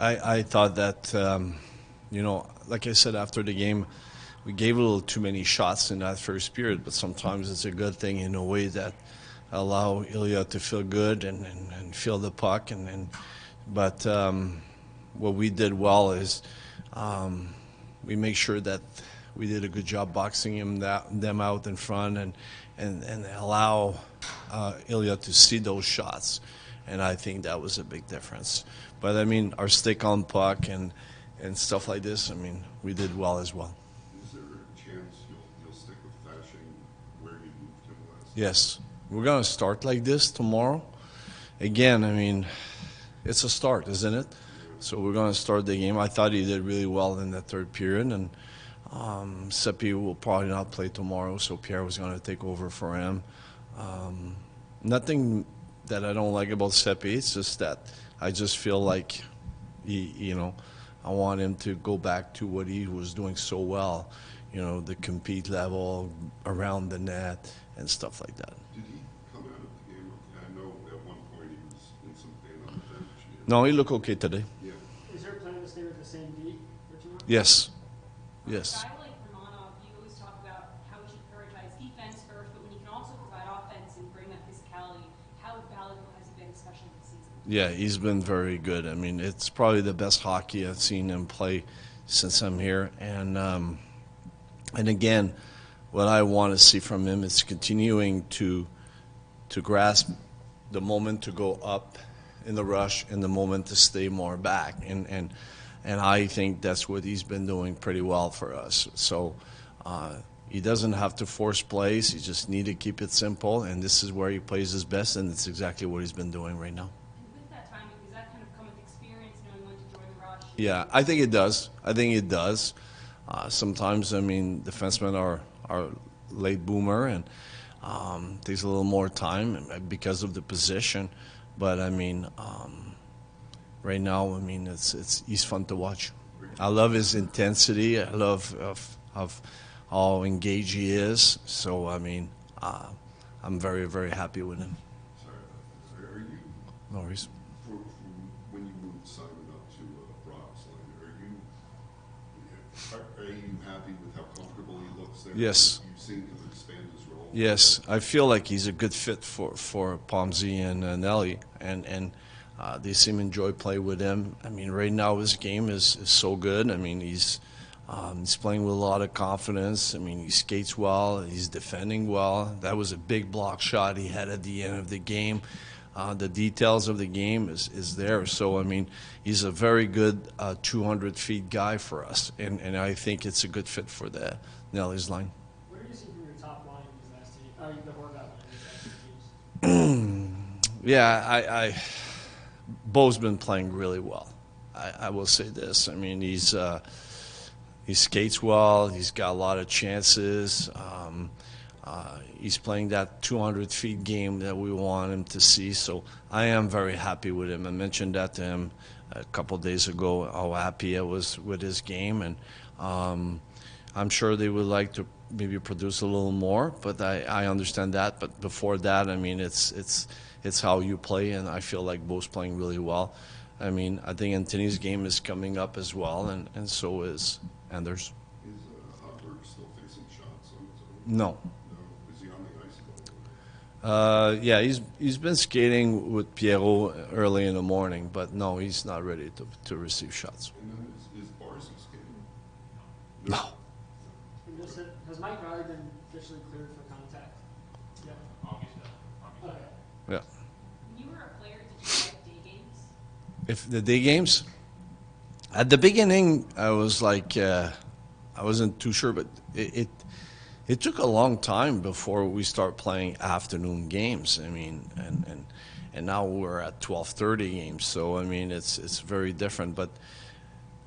I thought that, like I said after the game, we gave a little too many shots in that first period, but sometimes it's a good thing in a way that allow Ilya to feel good and feel the puck. But what we did well is we make sure that we did a good job boxing them out in front and allow Ilya to see those shots. And I think that was a big difference. But, I mean, our stick on puck and stuff like this, I mean, we did well as well. Is there a chance you'll stick with Fasching where you moved him last? Yes. We're going to start like this tomorrow. Again, I mean, it's a start, isn't it? So we're going to start the game. I thought he did really well in the third period, and Seppi will probably not play tomorrow, so Pierre was going to take over for him. Nothing that I don't like about Seppi. It's just that I just feel like I want him to go back to what he was doing so well, the compete level around the net and stuff like that. Did he come out of the game? I know at one point he was in some pain on the bench. No, he looked okay today. Yeah. Is there a plan to stay with the same D for tomorrow? Yes. A Yes. guy like Romanov, you always talk about how he should prioritize defense first, but when he can also provide offense and bring that physicality, how valuable has he been, especially this season? Yeah, he's been very good. I mean, it's probably the best hockey I've seen him play since I'm here. And again, what I want to see from him is continuing to grasp the moment to go up in the rush and the moment to stay more back. And I think that's what he's been doing pretty well for us. So he doesn't have to force plays. He just need to keep it simple. And this is where he plays his best, and it's exactly what he's been doing right now. And with that timing, does that kind of come with experience, knowing when to join the rush? Yeah, I think it does. Sometimes, I mean, defensemen are late boomer and takes a little more time because of the position. But I mean, right now, I mean, he's fun to watch. I love his intensity. I love of how engaged he is. So I mean, I'm very, very happy with him. Sorry, are you? No worries. When you moved Simon up to Brock's line, are you happy with how comfortable he looks there? Yes. You've seen him expand his role. Yes, I feel like he's a good fit for Pomsy and Nelly, and they seem to enjoy play with him. I mean, right now his game is so good. I mean, he's playing with a lot of confidence. I mean, he skates well. He's defending well. That was a big block shot he had at the end of the game. The details of the game is there. So, I mean, he's a very good 200 feet guy for us, and I think it's a good fit for the Nelly's line. What are you seeing from your top line these last two, the Horvat line these last two games? Yeah, Bo's been playing really well. I will say this. I mean, he skates well. He's got a lot of chances. He's playing that 200 feet game that we want him to see. So I am very happy with him. I mentioned that to him a couple of days ago, how happy I was with his game. And I'm sure they would like to maybe produce a little more, but I understand that. But before that, I mean, it's how you play, and I feel like Bo's playing really well. I mean, I think Antoni's game is coming up as well, and so is Anders. Is Hudberg still facing shots on his own? No. No. Is he on the ice at all? Yeah, he's been skating with Pierrot early in the morning, but no, he's not ready to receive shots. And then is Barzy skating? No. And has Mike Riley been officially cleared for contact? Yeah. Okay. Yeah. When you were a player, did you like day games? If the day games, at the beginning, I was like, I wasn't too sure, but it took a long time before we start playing afternoon games. I mean, and now we're at 12:30 games, so I mean, it's very different. But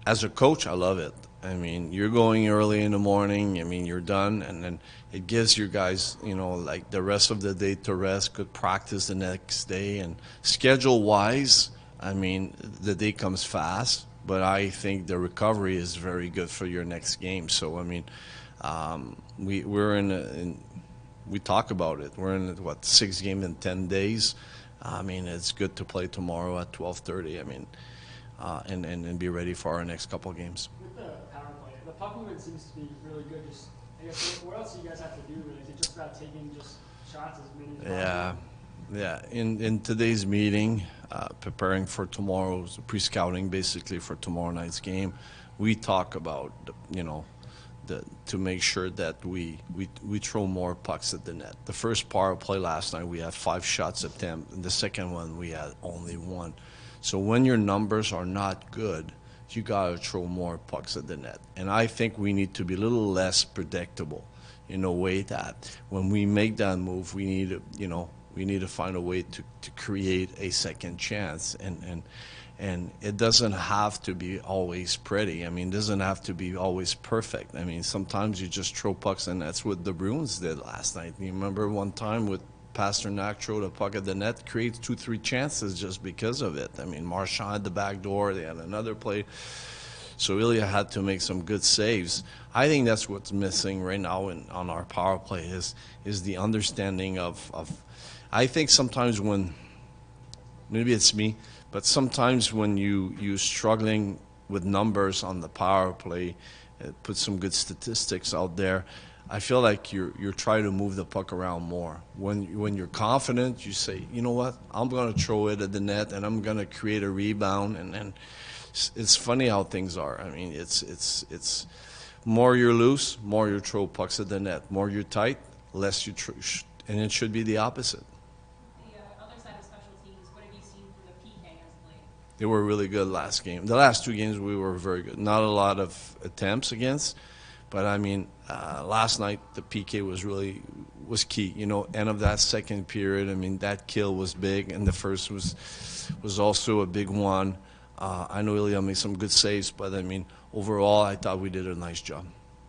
as a coach, I love it. I mean, you're going early in the morning. I mean, you're done, and then it gives you guys, like the rest of the day to rest, good practice the next day. And schedule-wise, I mean, the day comes fast, but I think the recovery is very good for your next game. So, I mean, we talk about it. We're in, 6 games in 10 days. I mean, it's good to play tomorrow at 12:30. I mean, and be ready for our next couple of games. With the power play, the puck movement seems to be really good. Just, I guess, what else do you guys have to do? Really? Is it just about taking just shots as many as possible? Yeah. In today's meeting, preparing for tomorrow's pre-scouting, basically for tomorrow night's game, we talk about to make sure that we throw more pucks at the net. The first power play last night, we had 5 shots attempt, and the second one we had only 1. So when your numbers are not good, you gotta throw more pucks at the net. And I think we need to be a little less predictable in a way that when we make that move, we need to find a way to create a second chance. And it doesn't have to be always pretty. I mean, it doesn't have to be always perfect. I mean, sometimes you just throw pucks, and that's what the Bruins did last night. You remember one time with Pasternak throw the puck at the net, creates 2-3 chances just because of it. I mean, Marchand had the back door. They had another play. So really, I had to make some good saves. I think that's what's missing right now on our power play is the understanding of. I think sometimes when, maybe it's me, but sometimes when you're struggling with numbers on the power play, put some good statistics out there, I feel like you're trying to move the puck around more. When you're confident, you say, you know what, I'm going to throw it at the net and I'm going to create a rebound. And it's funny how things are. I mean, it's more you're loose, more you throw pucks at the net. More you're tight, less you and it should be the opposite. The other side of special teams, what have you seen from the PK as of late? They were really good last game. The last 2 games we were very good. Not a lot of attempts against, but I mean, last night the PK was key. End of that second period. I mean, that kill was big, and the first was also a big one. I know Ilya made some good saves, but I mean, overall, I thought we did a nice job.